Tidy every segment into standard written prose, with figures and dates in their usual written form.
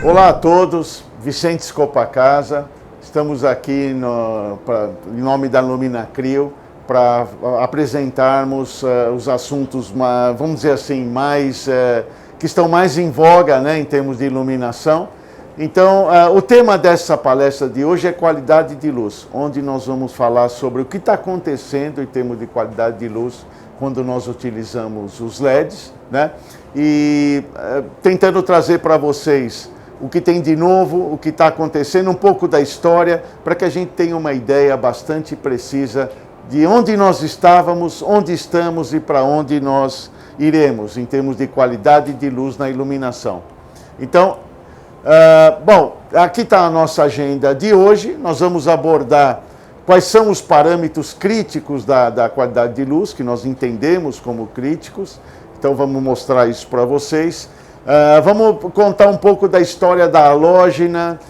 Olá a todos, Vicente Scopacasa, estamos aqui em nome da Luminacrio para apresentarmos os assuntos, vamos dizer assim, que estão mais em voga, né, em termos de iluminação. Então, o tema dessa palestra de hoje é qualidade de luz, onde nós vamos falar sobre o que está acontecendo em termos de qualidade de luz quando nós utilizamos os LEDs, né? E tentando trazer para vocês o que tem de novo, o que está acontecendo, um pouco da história, para que a gente tenha uma ideia bastante precisa de onde nós estávamos, onde estamos e para onde nós iremos, em termos de qualidade de luz na iluminação. Então, bom, aqui está a nossa agenda de hoje. Nós vamos abordar quais são os parâmetros críticos da qualidade de luz, que nós entendemos como críticos. Então, vamos mostrar isso para vocês. Vamos contar um pouco da história da halógena,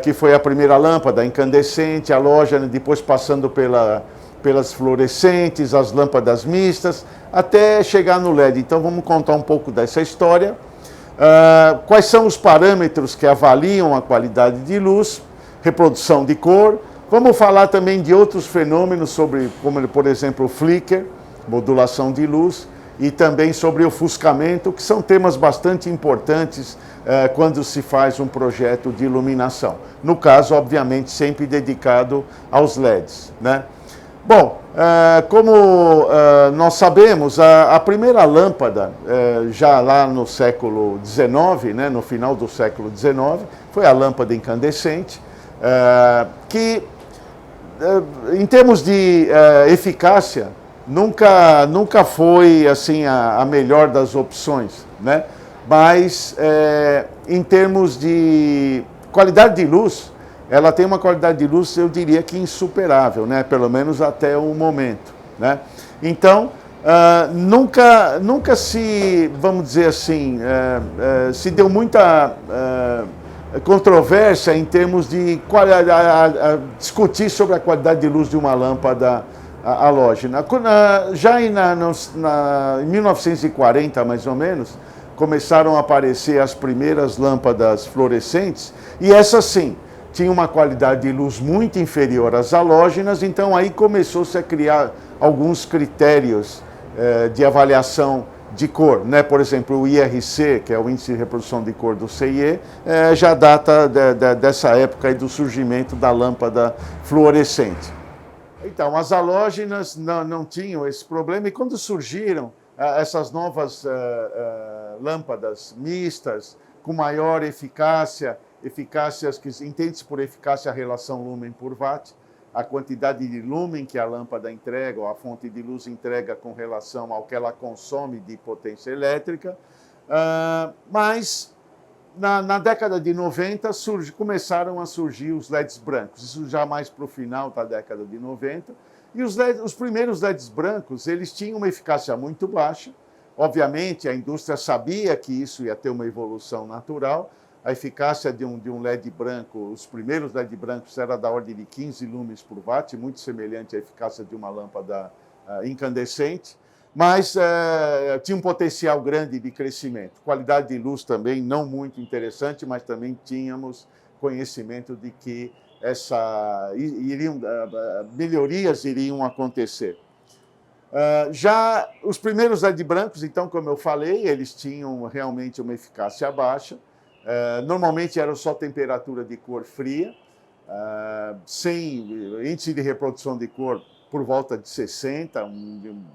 que foi a primeira lâmpada incandescente, halógena, depois passando pelas fluorescentes, as lâmpadas mistas, até chegar no LED. Então, vamos contar um pouco dessa história. Quais são os parâmetros que avaliam a qualidade de luz, reprodução de cor. Vamos falar também de outros fenômenos, como por exemplo o flicker, modulação de luz, e também sobre ofuscamento, que são temas bastante importantes quando se faz um projeto de iluminação. No caso, obviamente, sempre dedicado aos LEDs, né? Bom, como nós sabemos, a primeira lâmpada, já lá no século XIX, né, no final do século XIX, foi a lâmpada incandescente, que, em termos de eficácia, nunca foi assim, a melhor das opções, né? Mas, em termos de qualidade de luz, ela tem uma qualidade de luz, eu diria que insuperável, né? Pelo menos até o momento, né? Então, nunca se, vamos dizer assim, se deu muita controvérsia em termos de discutir sobre a qualidade de luz de uma lâmpada halógena. Já em 1940, mais ou menos, começaram a aparecer as primeiras lâmpadas fluorescentes, e essas sim, tinha uma qualidade de luz muito inferior às halógenas, então aí começou-se a criar alguns critérios de avaliação de cor, né? Por exemplo, o IRC, que é o Índice de Reprodução de Cor do CIE, já data dessa época aí do surgimento da lâmpada fluorescente. Então, as halógenas não tinham esse problema, e quando surgiram essas novas lâmpadas mistas, com maior eficácias que entende-se por eficácia a relação lumen por watt, a quantidade de lumen que a lâmpada entrega, ou a fonte de luz entrega com relação ao que ela consome de potência elétrica. Mas, na década de 90, começaram a surgir os LEDs brancos, isso já mais para o final da década de 90. E os primeiros LEDs brancos, eles tinham uma eficácia muito baixa. Obviamente, a indústria sabia que isso ia ter uma evolução natural. A eficácia de um LED branco, os primeiros LED brancos, era da ordem de 15 lumens por watt, muito semelhante à eficácia de uma lâmpada incandescente, mas tinha um potencial grande de crescimento. Qualidade de luz também não muito interessante, mas também tínhamos conhecimento de que melhorias iriam acontecer. Já os primeiros LED brancos, então, como eu falei, eles tinham realmente uma eficácia baixa. Normalmente era só temperatura de cor fria, sem índice de reprodução de cor por volta de 60,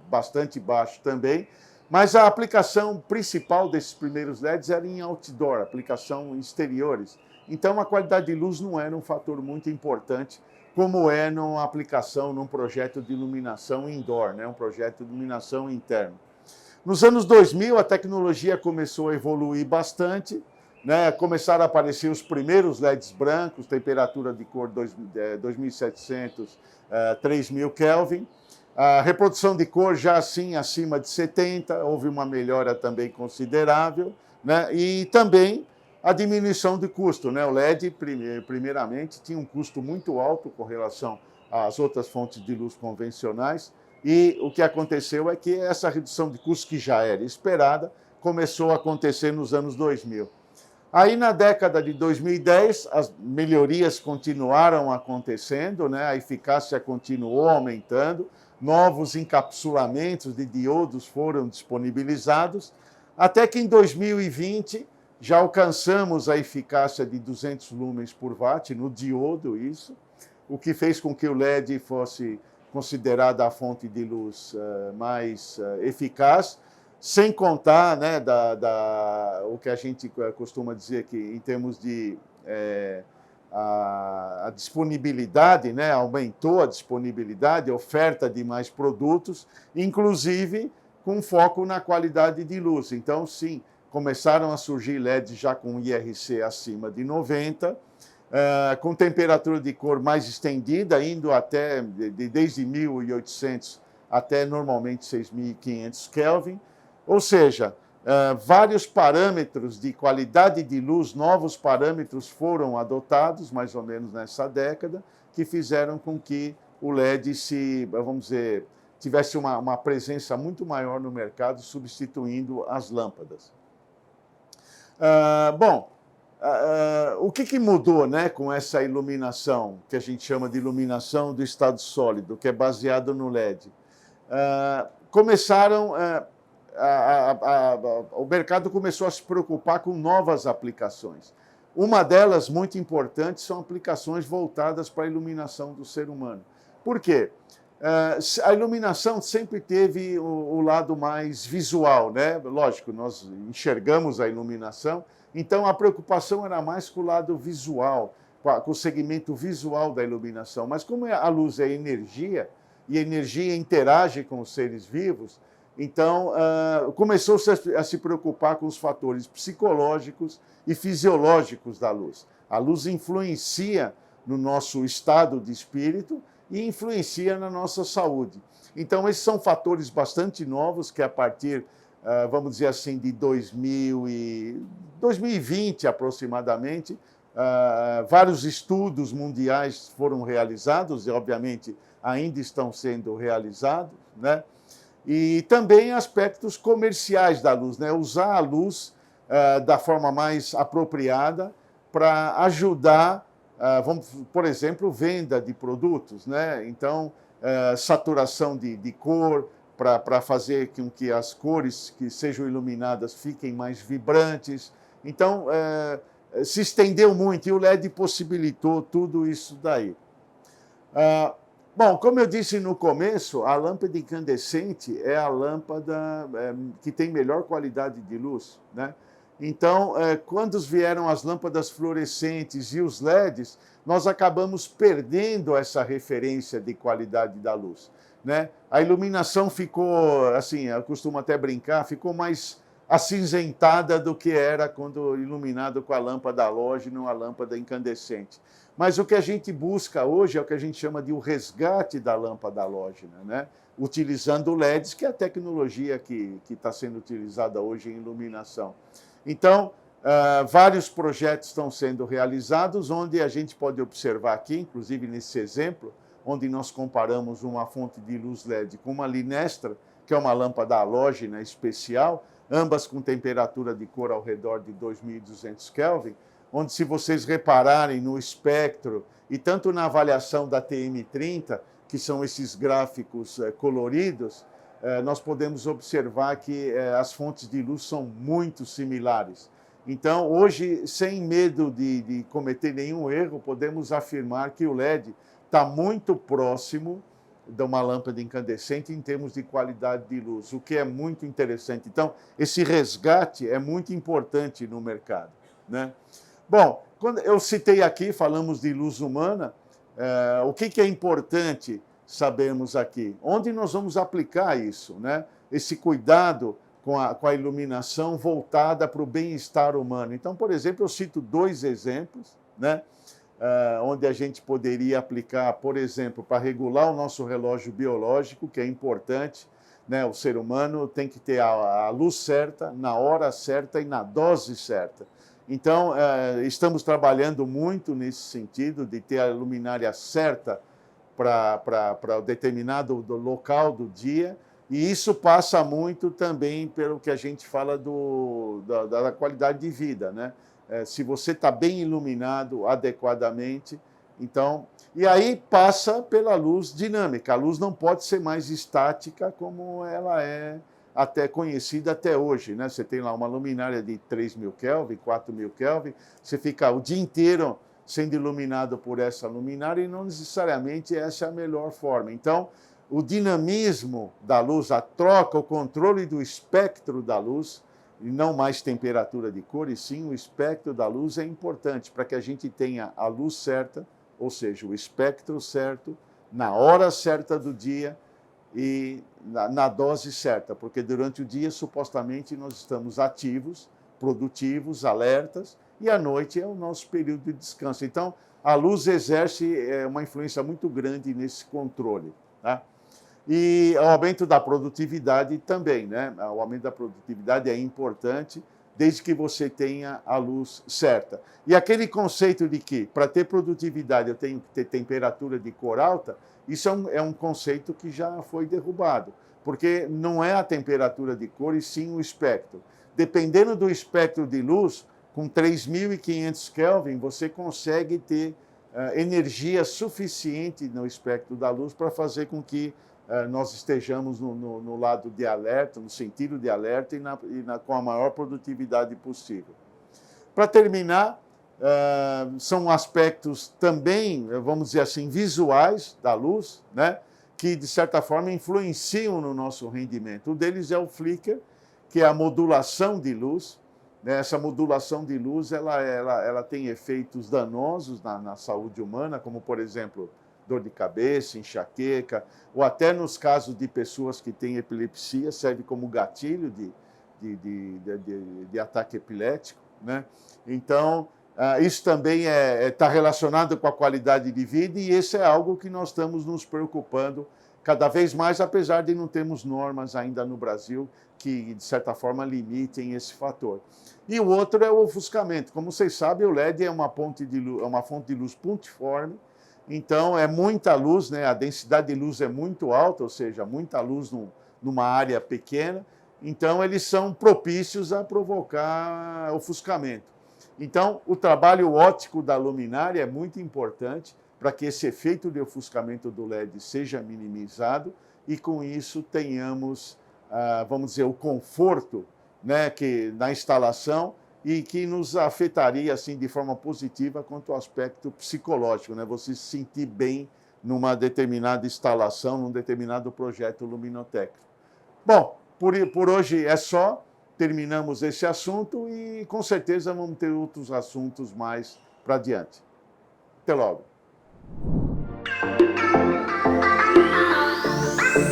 bastante baixo também, mas a aplicação principal desses primeiros LEDs era em outdoor, aplicação em exteriores. Então a qualidade de luz não era um fator muito importante, como é numa aplicação, num projeto de iluminação indoor, né? Um projeto de iluminação interna. Nos anos 2000, a tecnologia começou a evoluir bastante, né? Começaram a aparecer os primeiros LEDs brancos, temperatura de cor 2700, 3000 Kelvin. A reprodução de cor já assim acima de 70, houve uma melhora também considerável, né? E também a diminuição de custo, né? O LED, primeiramente, tinha um custo muito alto com relação às outras fontes de luz convencionais, e o que aconteceu é que essa redução de custo, que já era esperada, começou a acontecer nos anos 2000. Aí, na década de 2010, as melhorias continuaram acontecendo, né? A eficácia continuou aumentando, novos encapsulamentos de diodos foram disponibilizados, até que em 2020 já alcançamos a eficácia de 200 lumens por watt no diodo, isso, o que fez com que o LED fosse considerada a fonte de luz mais eficaz, sem contar, né, o que a gente costuma dizer que, em termos de a disponibilidade, né, aumentou a disponibilidade, a oferta de mais produtos, inclusive com foco na qualidade de luz. Então, sim, começaram a surgir LEDs já com IRC acima de 90, com temperatura de cor mais estendida, indo até desde 1800 até normalmente 6500 Kelvin, ou seja, vários parâmetros de qualidade de luz, novos parâmetros foram adotados, mais ou menos nessa década, que fizeram com que o LED vamos dizer, tivesse uma presença muito maior no mercado, substituindo as lâmpadas. O que mudou, né, com essa iluminação, que a gente chama de iluminação do estado sólido, que é baseado no LED? O mercado começou a se preocupar com novas aplicações. Uma delas, muito importante, são aplicações voltadas para a iluminação do ser humano. Por quê? A iluminação sempre teve o lado mais visual, né? Lógico, nós enxergamos a iluminação, então a preocupação era mais com o lado visual, com o segmento visual da iluminação. Mas como a luz é energia, e a energia interage com os seres vivos, então começou-se a se preocupar com os fatores psicológicos e fisiológicos da luz. A luz influencia no nosso estado de espírito e influencia na nossa saúde. Então, esses são fatores bastante novos que, a partir, vamos dizer assim, de 2020 aproximadamente, vários estudos mundiais foram realizados e, obviamente, ainda estão sendo realizados, né? E também aspectos comerciais da luz, né? Usar a luz da forma mais apropriada para ajudar, por exemplo, venda de produtos, né? Então, saturação de cor, para fazer com que as cores que sejam iluminadas fiquem mais vibrantes. Então, se estendeu muito e o LED possibilitou tudo isso daí. Bom, como eu disse no começo, a lâmpada incandescente é a lâmpada que tem melhor qualidade de luz, né? Então, quando vieram as lâmpadas fluorescentes e os LEDs, nós acabamos perdendo essa referência de qualidade da luz, né? A iluminação ficou, assim, eu costumo até brincar, ficou mais acinzentada do que era quando iluminado com a lâmpada halógena ou a lâmpada incandescente. Mas o que a gente busca hoje é o que a gente chama de o resgate da lâmpada halógena, né? Utilizando LEDs, que é a tecnologia que está sendo utilizada hoje em iluminação. Então, vários projetos estão sendo realizados, onde a gente pode observar aqui, inclusive nesse exemplo, onde nós comparamos uma fonte de luz LED com uma Linestra, que é uma lâmpada halógena especial, ambas com temperatura de cor ao redor de 2.200 Kelvin, onde, se vocês repararem no espectro, e tanto na avaliação da TM30, que são esses gráficos coloridos, nós podemos observar que as fontes de luz são muito similares. Então, hoje, sem medo de cometer nenhum erro, podemos afirmar que o LED está muito próximo de uma lâmpada incandescente em termos de qualidade de luz, o que é muito interessante. Então, esse resgate é muito importante no mercado, né? Bom, quando eu citei aqui, falamos de luz humana, o que é importante sabermos aqui? Onde nós vamos aplicar isso, né? Esse cuidado com a iluminação voltada para o bem-estar humano. Então, por exemplo, eu cito dois exemplos, né? Onde a gente poderia aplicar, por exemplo, para regular o nosso relógio biológico, que é importante, né? O ser humano tem que ter a luz certa, na hora certa e na dose certa. Então, estamos trabalhando muito nesse sentido, de ter a luminária certa para determinado local do dia, e isso passa muito também pelo que a gente fala da qualidade de vida, né? se você está bem iluminado adequadamente. Então, e aí passa pela luz dinâmica. A luz não pode ser mais estática como ela é até conhecida até hoje, né? Você tem lá uma luminária de 3.000 Kelvin, 4.000 Kelvin, você fica o dia inteiro sendo iluminado por essa luminária e não necessariamente essa é a melhor forma. Então, o dinamismo da luz, a troca, o controle do espectro da luz, e não mais temperatura de cor, e sim o espectro da luz é importante para que a gente tenha a luz certa, ou seja, o espectro certo, na hora certa do dia e na dose certa, porque durante o dia, supostamente, nós estamos ativos, produtivos, alertas, e à noite é o nosso período de descanso. Então, a luz exerce uma influência muito grande nesse controle, tá? E o aumento da produtividade também, né? O aumento da produtividade é importante, desde que você tenha a luz certa. E aquele conceito de que, para ter produtividade, eu tenho que ter temperatura de cor alta, isso é um conceito que já foi derrubado, porque não é a temperatura de cor, e sim o espectro. Dependendo do espectro de luz, com 3.500 Kelvin, você consegue ter energia suficiente no espectro da luz para fazer com que nós estejamos no lado de alerta, no sentido de alerta com a maior produtividade possível. Para terminar, são aspectos também, vamos dizer assim, visuais da luz, né, que, de certa forma, influenciam no nosso rendimento. Um deles é o flicker, que é a modulação de luz. Essa modulação de luz ela tem efeitos danosos na saúde humana, como, por exemplo, dor de cabeça, enxaqueca, ou até nos casos de pessoas que têm epilepsia, serve como gatilho de ataque epilético, né? Então, isso também está relacionado com a qualidade de vida, e esse é algo que nós estamos nos preocupando cada vez mais, apesar de não termos normas ainda no Brasil que, de certa forma, limitem esse fator. E o outro é o ofuscamento. Como vocês sabem, o LED é uma fonte de luz pontiforme, então é muita luz, né? A densidade de luz é muito alta, ou seja, muita luz numa área pequena, então eles são propícios a provocar ofuscamento. Então, o trabalho óptico da luminária é muito importante para que esse efeito de ofuscamento do LED seja minimizado e, com isso, tenhamos, vamos dizer, o conforto, né, na instalação, e que nos afetaria assim, de forma positiva quanto ao aspecto psicológico, né? Você se sentir bem numa determinada instalação, num determinado projeto luminotécnico. Bom, por hoje é só. Terminamos esse assunto e, com certeza, vamos ter outros assuntos mais para adiante. Até logo.